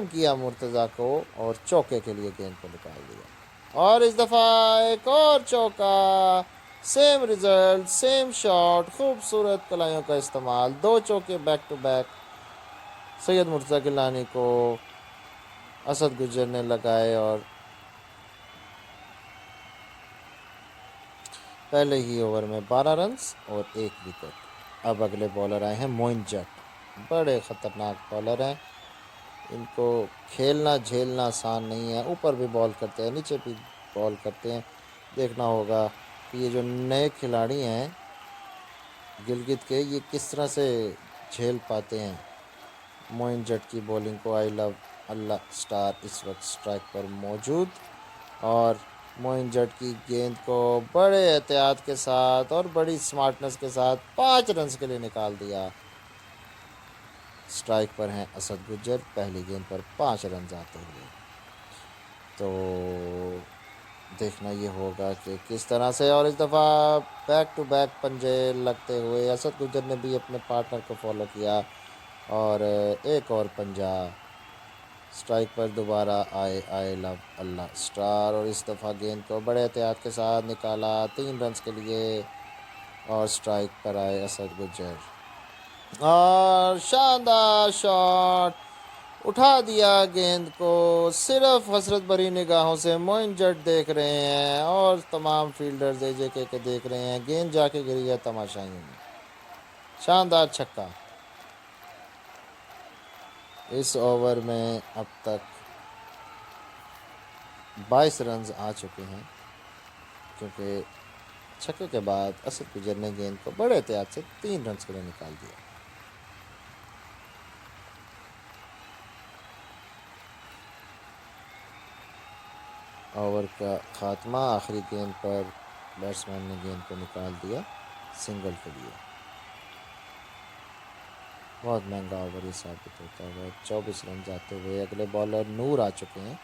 किया मुर्तज़ा को और चौके के लिए गेंद को निकाल दिया। और इस दफ़ा एक और चौका, सेम रिजल्ट सेम शॉट, खूबसूरत कलाइयों का इस्तेमाल, दो चौके back to back Syed Murtaza Gilani को असद गुजर ने लगाए और पहले ही ओवर में 12 रन्स और एक विकेट। अब अगले बॉलर आए हैं मोइन जट, बड़े ख़तरनाक बॉलर हैं। इनको खेलना झेलना आसान नहीं है, ऊपर भी बॉल करते हैं नीचे भी बॉल करते हैं। देखना होगा कि ये जो नए खिलाड़ी हैं गिलगित के, ये किस तरह से झेल पाते हैं मोइन जट की बॉलिंग को। आई लव अल्लाह स्टार इस वक्त स्ट्राइक पर मौजूद और मोइन जट की गेंद को बड़े एहतियात के साथ और बड़ी स्मार्टनेस के साथ 5 रन्स के लिए निकाल दिया। स्ट्राइक पर हैं असद गुजर, पहली गेंद पर 5 रन आते हुए। तो देखना ये होगा कि किस तरह से, और इस दफ़ा बैक टू बैक पंजे लगते हुए असद गुजर ने भी अपने पार्टनर को फॉलो किया और एक और पंजा। स्ट्राइक पर दोबारा आए आई लव अल्लाह स्टार और इस दफ़ा गेंद को बड़े एहतियात के साथ निकाला 3 रन्स के लिए और स्ट्राइक पर आए असद गुजर और शानदार शॉट, उठा दिया गेंद को। सिर्फ हसरत भरी निगाहों से मोइन जट देख रहे हैं और तमाम फील्डर्स AJK के देख रहे हैं। गेंद जाके गिरी है तमाशाइयों में। शानदार छक्का। इस ओवर में अब तक 22 रन आ चुके हैं क्योंकि छक्के के बाद असद गुजर ने गेंद को बड़े एहतियात से 3 रन के लिए निकाल दिया। ओवर का खात्मा, आखिरी गेंद पर बैट्समैन ने गेंद को निकाल दिया सिंगल के लिए। बहुत महंगा ओवर ये साबित होता है। 24 रन जाते हुए अगले बॉलर नूर आ चुके हैं।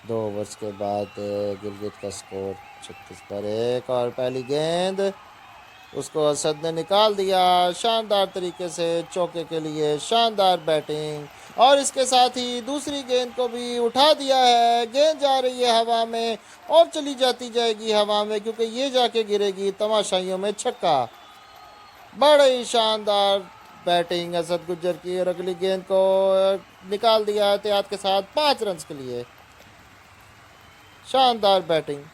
2 ओवर्स के बाद गिलगित का स्कोर 36 पर 1 और पहली गेंद उसको असद ने निकाल दिया शानदार तरीके से चौके के लिए। शानदार बैटिंग और इसके साथ ही दूसरी गेंद को भी उठा दिया है। गेंद जा रही है हवा में और चली जाती जाएगी हवा में क्योंकि ये जाके गिरेगी तमाशाइयों में। छक्का, बड़े ही शानदार बैटिंग असद गुजर की और अगली गेंद को निकाल दिया एहतियात के साथ 5 रन के लिए। शानदार बैटिंग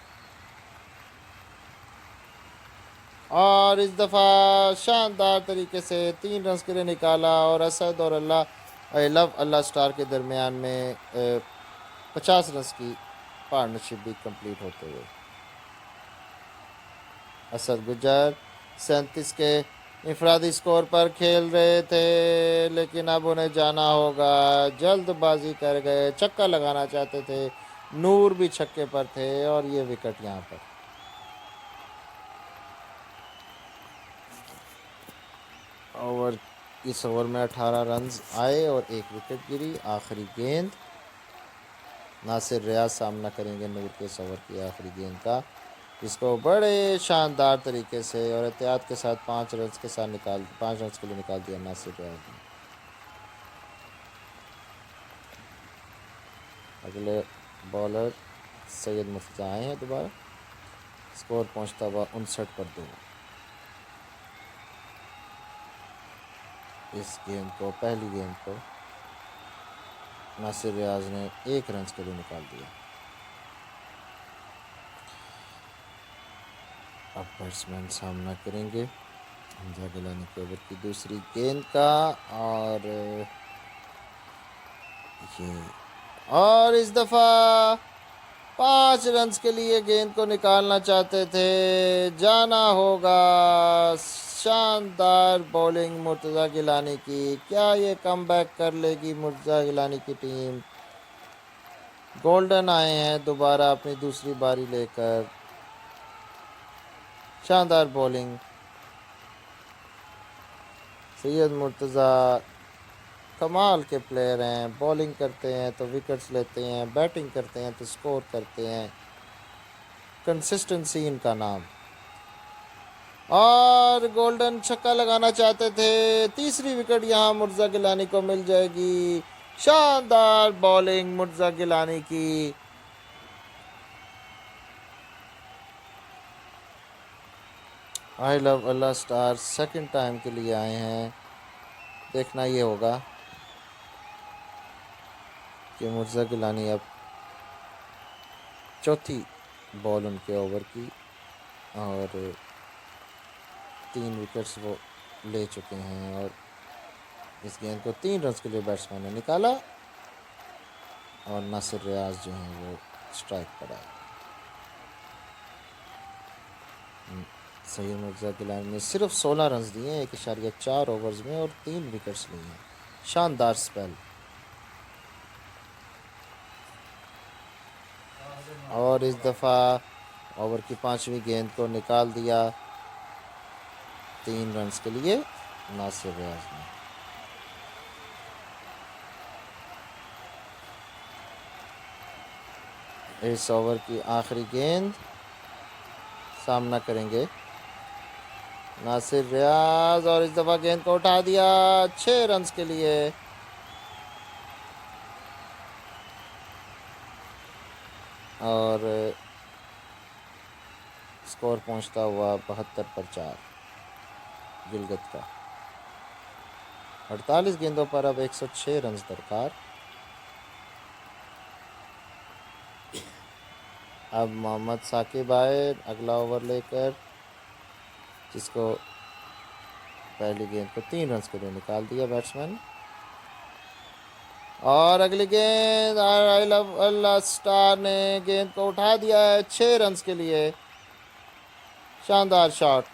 और इस दफ़ा शानदार तरीके से 3 रन के लिए निकाला और असद और अल्लाह स्टार के दरमियान में 50 रन की पार्टनरशिप भी कंप्लीट होते हुए। असद गुजर 37 के इनफरादी स्कोर पर खेल रहे थे लेकिन अब उन्हें जाना होगा, जल्दबाजी कर गए, छक्का लगाना चाहते थे। नूर भी छक्के पर थे और ये विकेट यहाँ पर। ओवर इस ओवर में 18 रन आए और एक विकेट गिरी। आखिरी गेंद नासिर रियाज सामना करेंगे नूर के इस ओवर की आखिरी गेंद का, इसको बड़े शानदार तरीके से और एहतियात के साथ 5 रन के साथ 5 रन के लिए निकाल दिया नासिर रियाज ने। अगले बॉलर सैयद मुर्तज़ा आए हैं दोबारा। स्कोर पहुंचता हुआ 59 पर 2। इस गेंद को, पहली गेंद को नासिर रियाज ने 1 रन के लिए निकाल दिया। अब बैट्समैन सामना करेंगे हमजा गिलानी के ओवर की दूसरी गेंद का, और इस दफ़ा 5 रन के लिए गेंद को निकालना चाहते थे, जाना होगा। शानदार बॉलिंग मुर्तज़ा गिलानी की। क्या ये कमबैक कर लेगी मुर्तज़ा गिलानी की टीम? गोल्डन आए हैं दोबारा अपनी दूसरी बारी लेकर। शानदार बॉलिंग, सैयद मुर्तज़ा कमाल के प्लेयर हैं। बॉलिंग करते हैं तो विकेट्स लेते हैं, बैटिंग करते हैं तो स्कोर करते हैं। कंसिस्टेंसी इनका नाम। और गोल्डन छक्का लगाना चाहते थे, तीसरी विकेट यहाँ मुर्तज़ा गिलानी को मिल जाएगी। शानदार बॉलिंग मुर्तज़ा गिलानी की। I love Allah star second time के लिए आए हैं। देखना ये होगा कि मुर्तज़ा गिलानी अब चौथी बॉल उनके ओवर की, और 3 विकेट्स वो ले चुके हैं। और इस गेंद को 3 रन के लिए बैट्समैन ने निकाला, और नासिर रियाज जो हैं वो स्ट्राइक पर आए। सैयद मुर्तज़ा गिलानी ने सिर्फ 16 रन दिए हैं 1.4 ओवर्स में, और 3 विकेट्स लिए हैं। शानदार स्पेल। और इस दफ़ा ओवर की 5वीं गेंद को निकाल दिया 3 रन के लिए नासिर रियाज ने। इस ओवर की आखिरी गेंद, सामना करेंगे नासिर रियाज, और इस दफ़ा गेंद को उठा दिया 6 रन के लिए। और स्कोर पहुंचता हुआ 72 पर 4 गिलगित का। 48 गेंदों पर अब 106 रन दरकार। अब मोहम्मद साकिब आए अगला ओवर लेकर, जिसको पहली गेंद को 3 रन के लिए निकाल दिया बैट्समैन। और अगली गेंद आई लव अल्लाह स्टार ने गेंद को उठा दिया है 6 रन के लिए। शानदार शॉट।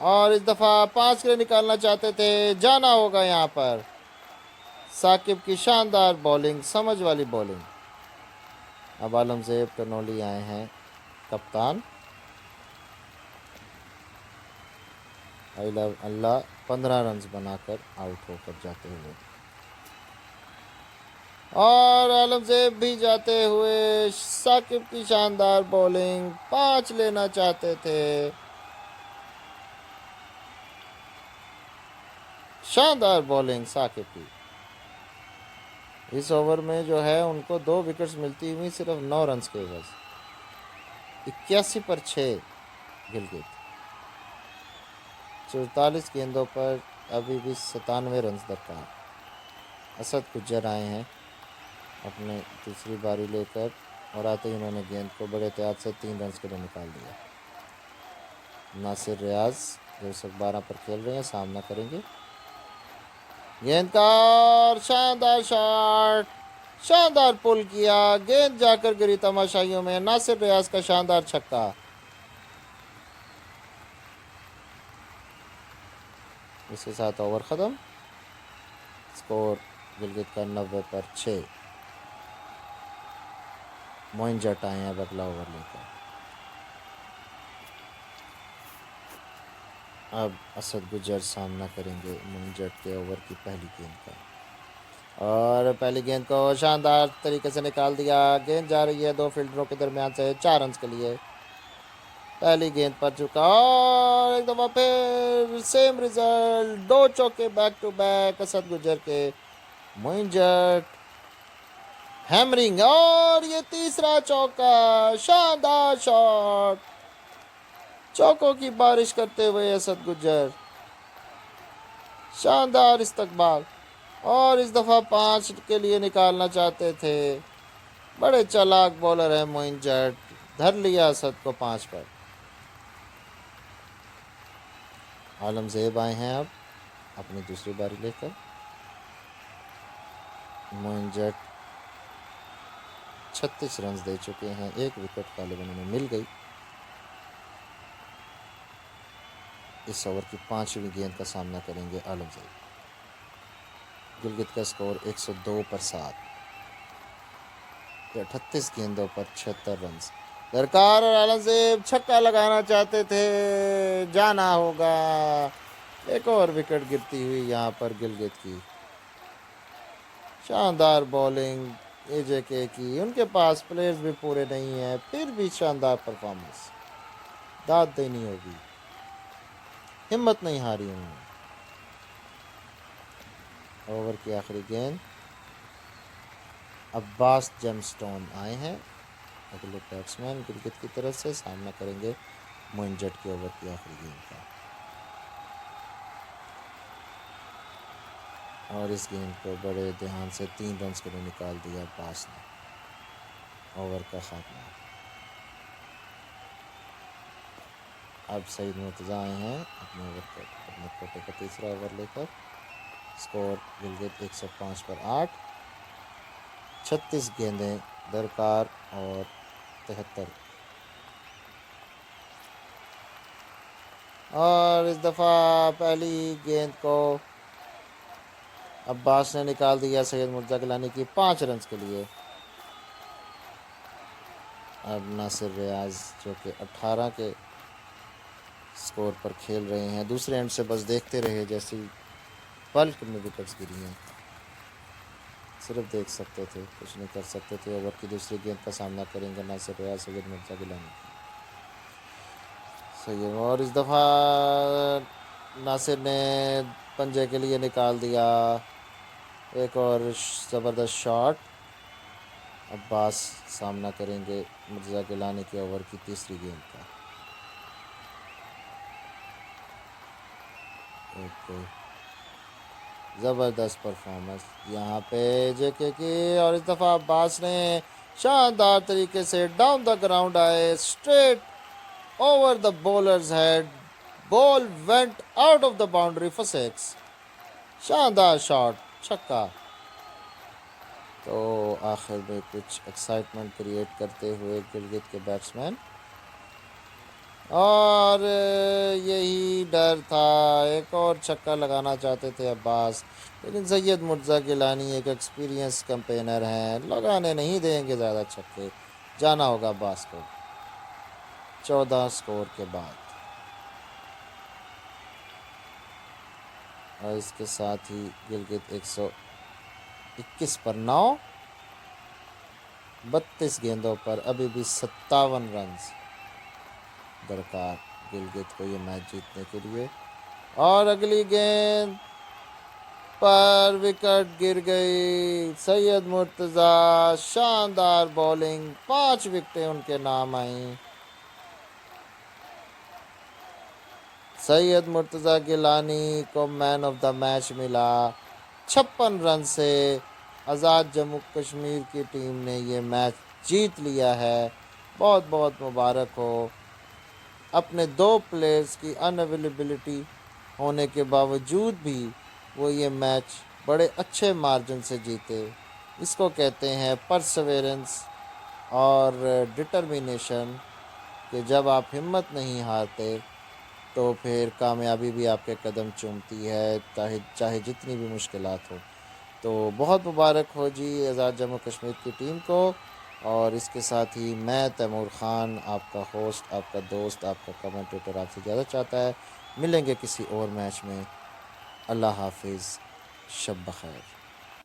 और इस दफ़ा 5 के लिए निकालना चाहते थे, जाना होगा यहाँ पर। साकिब की शानदार बॉलिंग, समझ वाली बॉलिंग। अब आलमज़ेब टनोली आए हैं कप्तान। आई लव अल्लाह 15 रन बनाकर आउट होकर जाते हुए, और आलमज़ेब भी जाते हुए। साकिब की शानदार बॉलिंग, 5 लेना चाहते थे। शानदार बॉलिंग साकिब की। इस ओवर में जो है उनको 2 विकेट्स मिलती हुई सिर्फ 9 रन के एवज। 81 पर 6 गिलगित। 44 गेंदों पर अभी भी 97 रन दरकार। असद गुज्जर आए हैं अपने दूसरी बारी लेकर, और आते ही उन्होंने गेंद को बड़े एहतियात से 3 रन के लिए निकाल दिया। नासिर रियाज जो इस वक्त 12 पर खेल रहे हैं, सामना करेंगे। गेंद का, और शानदार शॉट, शानदार पुल किया, गेंद जाकर गिरी तमाशाइयों में। नासिर रियाज का शानदार छक्का। इसके साथ ओवर ख़त्म। स्कोर गिलगित का 90 पर 6। मोइन जट आए हैं अब अगला ओवर लेकर। अब असद गुजर सामना करेंगे मोइन जट के ओवर की पहली गेंद का, और पहली गेंद को शानदार तरीके से निकाल दिया। गेंद जा रही है 2 फील्डरों के दरमियान से 4 रन के लिए। पहली गेंद पर चुका, और एक दफ़ा फिर सेम रिजल्ट, 2 चौके बैक टू बैक असद गुजर के। मोइन जट हैमरिंग, और ये तीसरा चौका, शानदार शॉट, चौकों की बारिश करते हुए असद गुज्जर, शानदार इस्तकबाल, और इस दफ़ा 5 के लिए निकालना चाहते थे। बड़े चालाक बॉलर है मोइन जट, धर लिया असद को 5 पर। आलमजेब आए हैं अब अपनी दूसरी बारी लेकर। मोइन जट 36 रन दे चुके हैं, एक विकेट गालिबन उन्हें मिल गई। इस ओवर की 5वीं गेंद का सामना करेंगे आलमजेब। गिलगित का स्कोर 102 पर 7, 38 गेंदों पर 76 रन दरकार, और आलमजेब छक्का लगाना चाहते थे, जाना होगा। एक और विकेट गिरती हुई यहाँ पर गिलगित की। शानदार बॉलिंग एजेके की, उनके पास प्लेयर्स भी पूरे नहीं हैं, फिर भी शानदार परफॉर्मेंस, दाद देनी होगी, हिम्मत नहीं हारी उन्होंने। ओवर की आखिरी गेंद, अब्बास जेमस्टोन आए हैं अगले बैट्समैन गिलगित की तरफ से, सामना करेंगे मोइन जट के ओवर की आखिरी गेंद का। और इस गेंद को बड़े ध्यान से 3 रन के लिए निकाल दिया अब्बास ने। ओवर का खात्मा। अब सईद मुर्तज़ा आए हैं अपने ओवर का, अपने कोटे का तीसरा ओवर लेकर। स्कोर गिलगित 105 पर 8, 36 गेंदें दरकार और 73। और इस दफ़ा पहली गेंद को अब्बास ने निकाल दिया सैयद मुर्तज़ा गिलानी की 5 रन के लिए। अब नासिर रियाज जो कि 18 के स्कोर पर खेल रहे हैं, दूसरे एंड से बस देखते रहे जैसी बल्क में विकेट्स गिरी हैं, सिर्फ देख सकते थे, कुछ नहीं कर सकते थे। ओवर की दूसरी गेंद का सामना करेंगे नासिर रियाज सैयद मुर्तज़ा गिलानी। सही है, और इस दफ़ा नासिर ने पंजे के लिए निकाल दिया, एक और ज़बरदस्त शॉट। अब्बास सामना करेंगे मुर्तज़ा गिलानी के ओवर की तीसरी गेंद का। ओके, ज़बरदस्त परफॉर्मेंस यहाँ पे जेके की, और इस दफ़ा अब्बास ने शानदार तरीके से डाउन द ग्राउंड आए, straight over the bowlers head, ball went out of the boundary for 6, शानदार शॉट, छक्का। तो आखिर में कुछ एक्साइटमेंट क्रिएट करते हुए गिलगित के बैट्समैन, और यही डर था, एक और छक्का लगाना चाहते थे अब्बास, लेकिन सैयद मुर्तज़ा गिलानी एक एक्सपीरियंस कैंपेनर हैं, लगाने नहीं देंगे ज़्यादा छक्के, जाना होगा अब्बास को 14 स्कोर के बाद। और इसके साथ ही गिलगित 121 पर 9, 32 गेंदों पर अभी भी 57 रन दरकार गिलगित को ये मैच जीतने के लिए। और अगली गेंद पर विकेट गिर गई, सैयद मुर्तज़ा, शानदार बॉलिंग, 5 विकेटें उनके नाम आई। सैयद मुर्तज़ा गिलानी को मैन ऑफ द मैच मिला, 56 रन से आज़ाद जम्मू कश्मीर की टीम ने ये मैच जीत लिया है, बहुत बहुत मुबारक हो। अपने 2 प्लेयर्स की अनअवेलेबिलिटी होने के बावजूद भी वो ये मैच बड़े अच्छे मार्जिन से जीते, इसको कहते हैं परसवेरेंस और डिटर्मिनेशन, कि जब आप हिम्मत नहीं हारते तो फिर कामयाबी भी आपके कदम चूमती है, चाहे जितनी भी मुश्किलात हो। तो बहुत मुबारक हो जी आज़ाद जम्मू कश्मीर की टीम को। और इसके साथ ही मैं तैमूर ख़ान, आपका होस्ट, आपका दोस्त, आपका कमेंटेटर, आपसे इजाज़त चाहता है। मिलेंगे किसी और मैच में। अल्लाह हाफिज़, शब बख़ैर।